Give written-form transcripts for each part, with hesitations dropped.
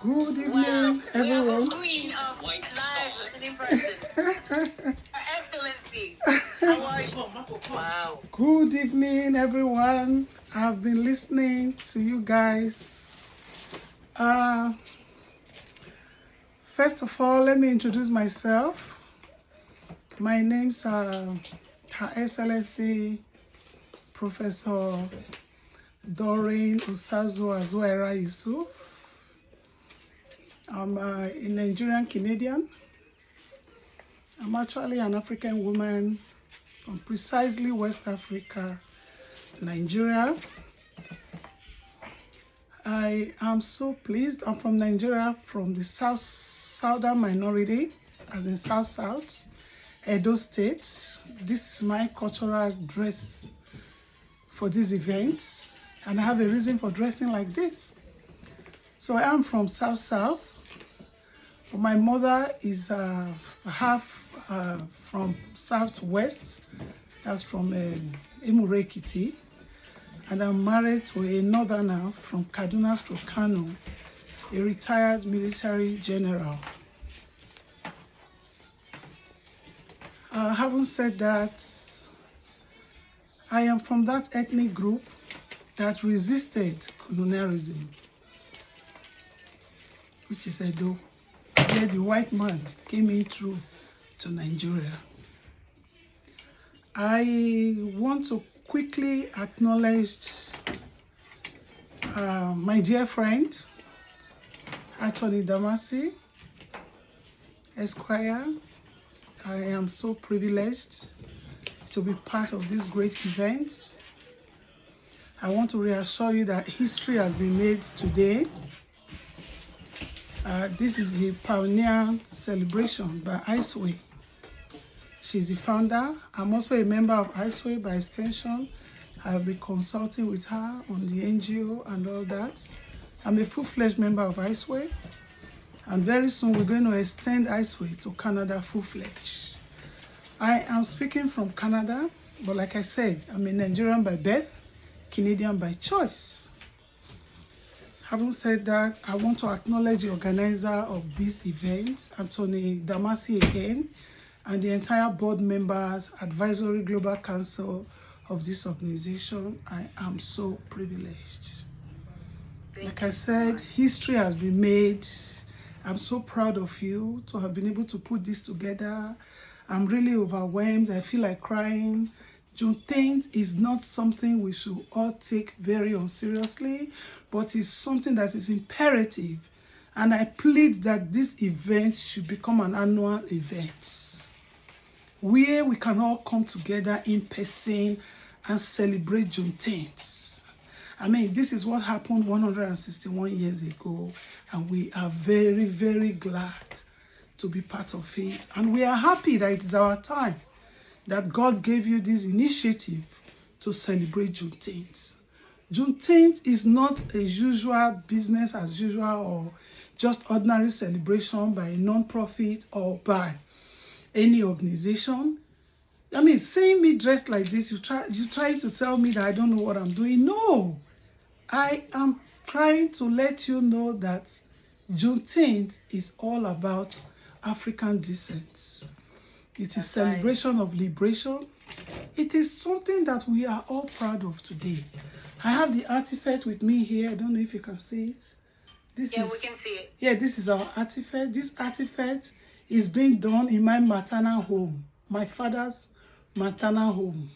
Good evening, Wow, we have a everyone. queen of live listening person. Her Excellency. How are you? Wow. Good evening, everyone. I've been listening to you guys. First of all, let me introduce myself. My name's Her Excellency Professor Doreen Usazu Azuera Yusuf. I'm a Nigerian Canadian. I'm actually an African woman from precisely West Africa, Nigeria. I am so pleased. I'm from Nigeria, from the southern minority, as in South, Edo State. This is my cultural dress for this event, and I have a reason for dressing like this. So I am from South. My mother is half from Southwest, that's from Emurekiti, and I'm married to a northerner from Kaduna to Kano, a retired military general. Having said that, I am from that ethnic group that resisted colonialism, which is Edo, where the white man came in through to Nigeria. I want to quickly acknowledge my dear friend, Attorney Damasi, Esquire. I am so privileged to be part of this great event. I want to reassure you that history has been made today. This is the pioneer celebration by ICEWay. She's the founder. I'm also a member of ICEWay by extension. I have been consulting with her on the NGO and all that. I'm a full-fledged member of ICEWay. And very soon we're going to extend ICEWay to Canada full-fledged. I am speaking from Canada, but like I said, I'm a Nigerian by birth, Canadian by choice. Having said that, I want to acknowledge the organizer of this event, Anthony Damasi again, and the entire board members, advisory global council of this organization. I am so privileged. Like I said, history has been made. I'm so proud of you to have been able to put this together. I'm really overwhelmed. I feel like crying. Juneteenth is not something we should all take very unseriously, but it's something that is imperative. And I plead that this event should become an annual event where we can all come together in person and celebrate Juneteenth. I mean, this is what happened 161 years ago, and we are very, very glad to be part of it. And we are happy that it is our time, that God gave you this initiative to celebrate Juneteenth. Juneteenth is not a usual business as usual or just ordinary celebration by a non-profit or by any organization. I mean, seeing me dressed like this, you try to tell me that I don't know what I'm doing. No, I am trying to let you know that Juneteenth is all about African descent. It is celebration of liberation. It is something that we are all proud of today. I have the artifact with me here. I don't know if you can see it. We can see it. Yeah, this is our artifact. This artifact is being done in my maternal home, my father's maternal home.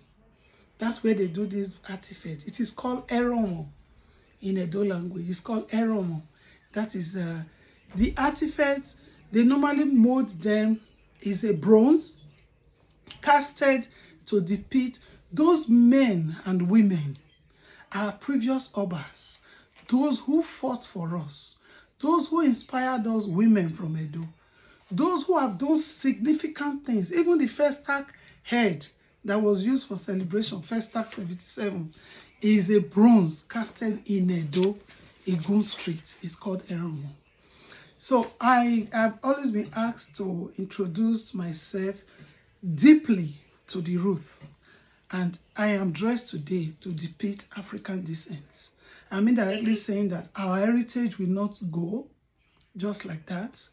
That's where they do this artifact. It is called Eromo in Edo language. It's called Eromo. That is the artifacts. They normally mold them is a bronze casted to depict those men and women, our previous obas, those who fought for us, those who inspired those women from Edo, those who have done significant things. Even the Festac head that was used for celebration, Festac 77, is a bronze casted in Edo, Egun Street. It's called Eromo. So I have always been asked to introduce myself deeply to the root, and I am dressed today to depict African descent. I'm indirectly saying that our heritage will not go just like that.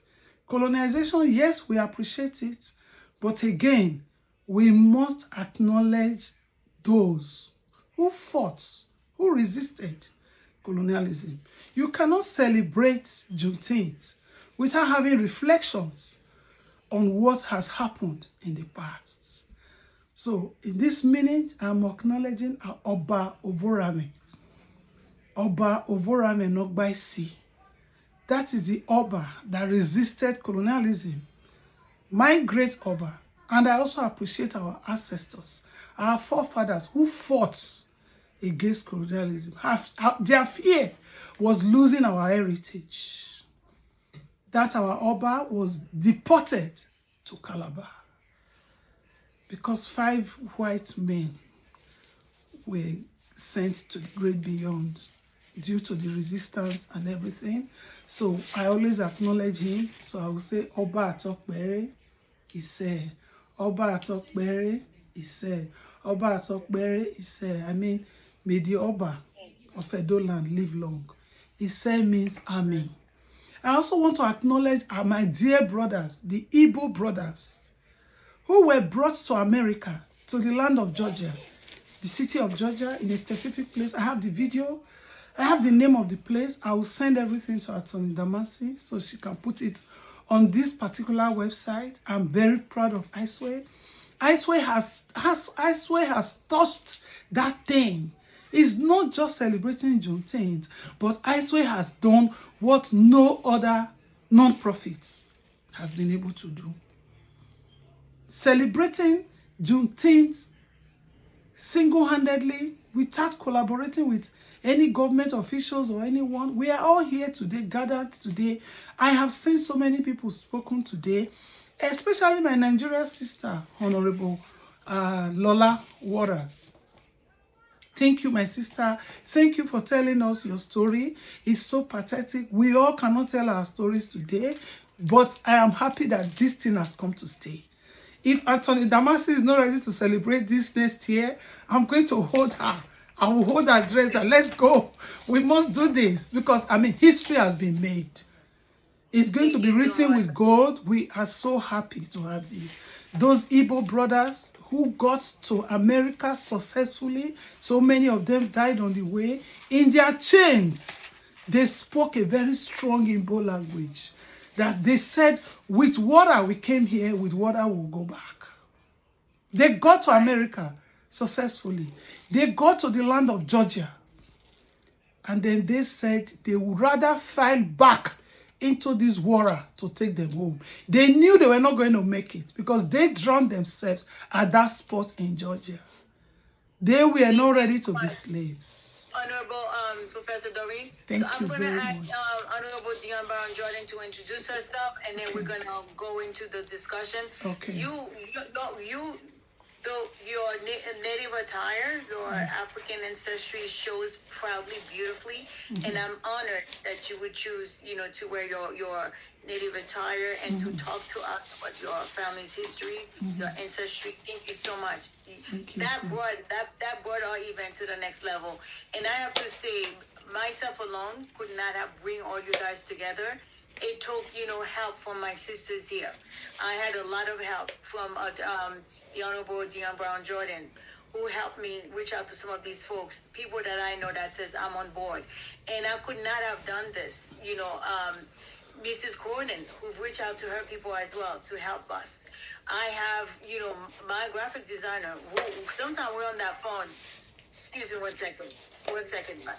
Colonization, yes, we appreciate it, but again, we must acknowledge those who fought, who resisted colonialism. You cannot celebrate Juneteenth without having reflections on what has happened in the past. So in this minute, I'm acknowledging Oba Ovorame. Oba Ovorame Nogbaisi. That is the Oba that resisted colonialism. My great Oba. And I also appreciate our ancestors, our forefathers who fought against colonialism. Their fear was losing our heritage. That our Oba was deported to Calabar because 5 white men were sent to the great beyond due to the resistance and everything. So I always acknowledge him. So I will say Oba Atokbere, he said. Oba Atokbere, he said. Oba Atokbere, he said. I mean, may the Oba of Edo land live long. He said means Amen. I also want to acknowledge my dear brothers, the Igbo brothers, who were brought to America, to the land of Georgia, the city of Georgia, in a specific place. I have the video. I have the name of the place. I will send everything to Attorney Damasi so she can put it on this particular website. I'm very proud of Iceway. Iceway has touched that thing. It's not just celebrating Juneteenth, but Iceway has done what no other non-profit has been able to do. Celebrating Juneteenth single-handedly, without collaborating with any government officials or anyone. We are all here today, gathered today. I have seen so many people spoken today, especially my Nigerian sister, Honorable Lola Wara. Thank you, my sister. Thank you for telling us your story. It's so pathetic. We all cannot tell our stories today, but I am happy that this thing has come to stay. If Attorney Damasi is not ready to celebrate this next year, I'm going to hold her. I will hold her dress and let's go. We must do this because, I mean, history has been made. It's going to be written with gold. We are so happy to have this. Those Igbo brothers who got to America successfully, so many of them died on the way. In their chains, they spoke a very strong Igbo language. That they said, with water we came here, with water we'll go back. They got to America successfully. They got to the land of Georgia. And then they said they would rather file back into this water to take them home. They knew they were not going to make it because they drowned themselves at that spot in Georgia. They were not ready to be slaves. Honorable Professor Doreen. Thank so you I'm going very to ask much. Honorable Dion Brown Jordan to introduce herself, and then we're going to go into the discussion. Okay. Your native attire, your African ancestry shows proudly, beautifully, and I'm honored that you would choose, to wear your native attire and to talk to us about your family's history, your ancestry. Thank you so much. Thank you, That brought our event to the next level. And I have to say, myself alone could not have bring all you guys together. It took, help from my sisters here. I had a lot of help from the Honorable Dion Brown Jordan, who helped me reach out to some of these folks, people that I know that says I'm on board. And I could not have done this, Mrs. Cronin, who've reached out to her people as well to help us. I have, my graphic designer, who sometimes we're on that phone. Excuse me 1 second. 1 second, man.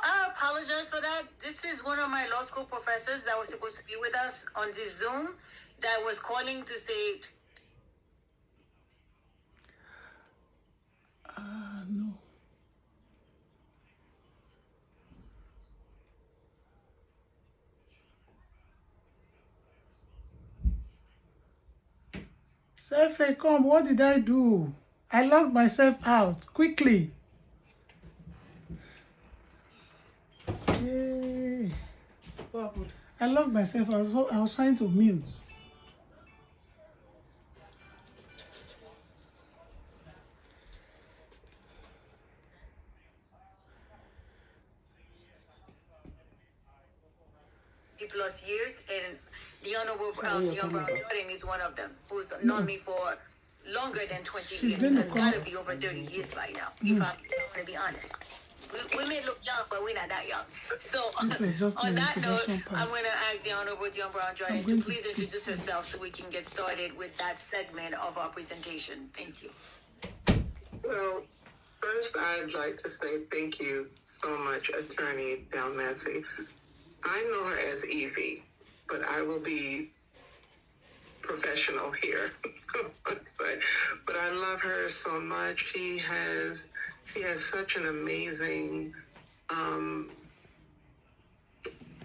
I apologize for that. This is one of my law school professors that was supposed to be with us on this Zoom that was calling to say. No. Selfie, come. What did I do? I locked myself out quickly. Yay. What happened? I love myself. I was trying to mute. Plus years, and the Honorable Dion Brown Jordan is one of them, who's known me for longer than 20 She's years. gonna It's come. got to be over 30 years by now, if I'm going to be honest. We may look young, but we're not that young. So, This was just on my that note, introduction part. I'm going to ask the Honorable Dion Brown Jordan going to to please speak introduce soon. herself so we can get started with that segment of our presentation. Thank you. Well, first I'd like to say thank you so much, Attorney Dalmasi. I know her as Evie, but I will be professional here. but I love her so much. She has such an amazing